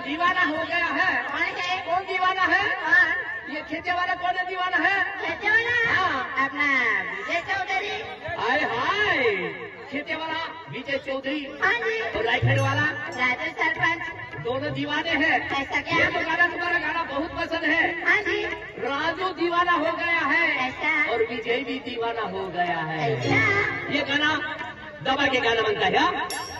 दीवाना हो गया है। कौन दीवाना है? ये खेते वाला कौन दीवाना है? खेते वाला? हाँ, अपना विजय चौधरी। हाय हाय, खेते वाला विजय चौधरी हाँ जी। और रायखेड़ वाला राजू सरपंच दोनों दीवाने हैं। ऐसा क्या? ये तो गाना तुम्हारा गाना बहुत पसंद है। हाँ जी। राजू दीवाना हो गया है ऐसा? और विजय भी दीवाना हो गया है। ऐसा? ये गाना दबा के गाना बनता है।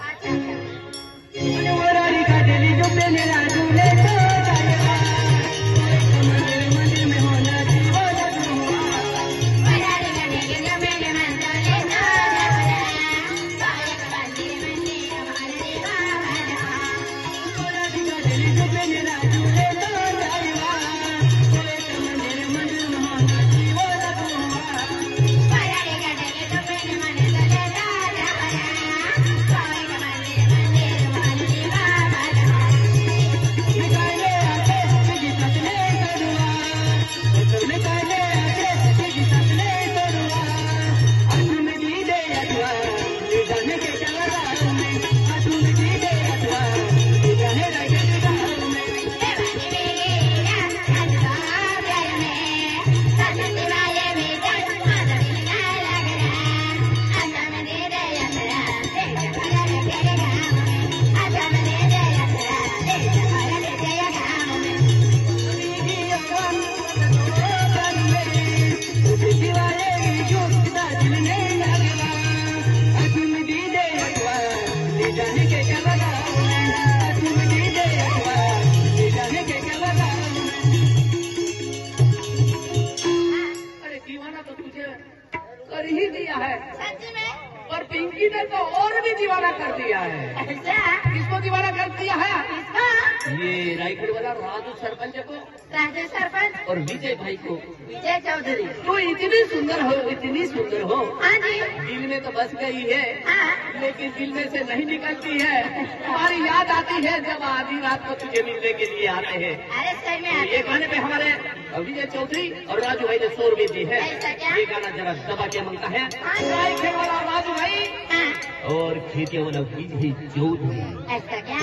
नाइखड़ वाला राजू सरपंच को राजू सरपंच और विजय भाई को। विजय चौधरी। तू इतनी सुंदर हो, इतनी सुंदर हो, हाँ जी। दिल में तो बस गई है, हाँ। लेकिन दिल में से नहीं निकलती है। तुम्हारी याद आती है जब आधी रात को तुझे मिलने के लिए आते हैं। अरे सही में ये गाने पे हमारे विजय चौधरी और राजू भाई ने शोर भी दी है। ऐसा क्या? ये गाना जरा दबा के मंगता है। हाँ। नाइखड़ वाला राजू भाई हाँ। और खेते वाला विजय चौधरी। ऐसा क्या?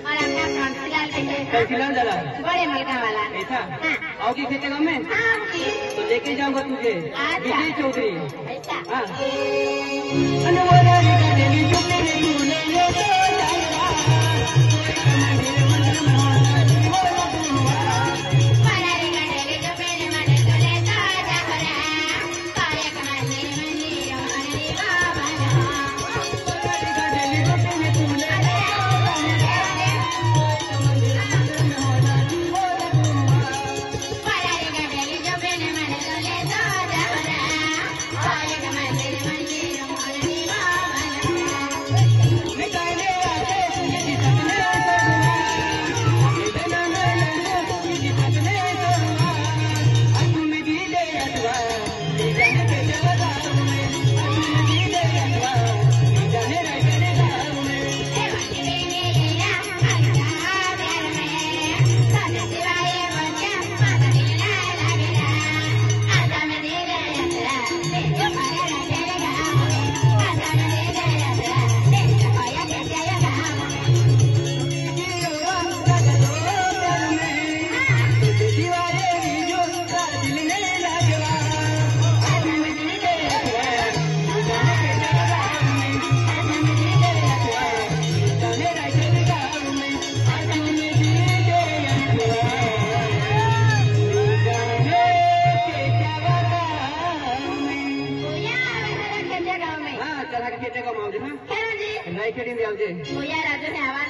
और अपना कांसीलाल भी कल है। खिलाओ जरा। बड़े मलका वाला। ऐसा हाँ। आओगी खेते गाँव में हाँ जी। तो लेके जाऊंगा तुझे। अच्छा। विजय चौधरी। ऐसा। हाँ। नाइखड़ इंडिया जे राजू ने आवाज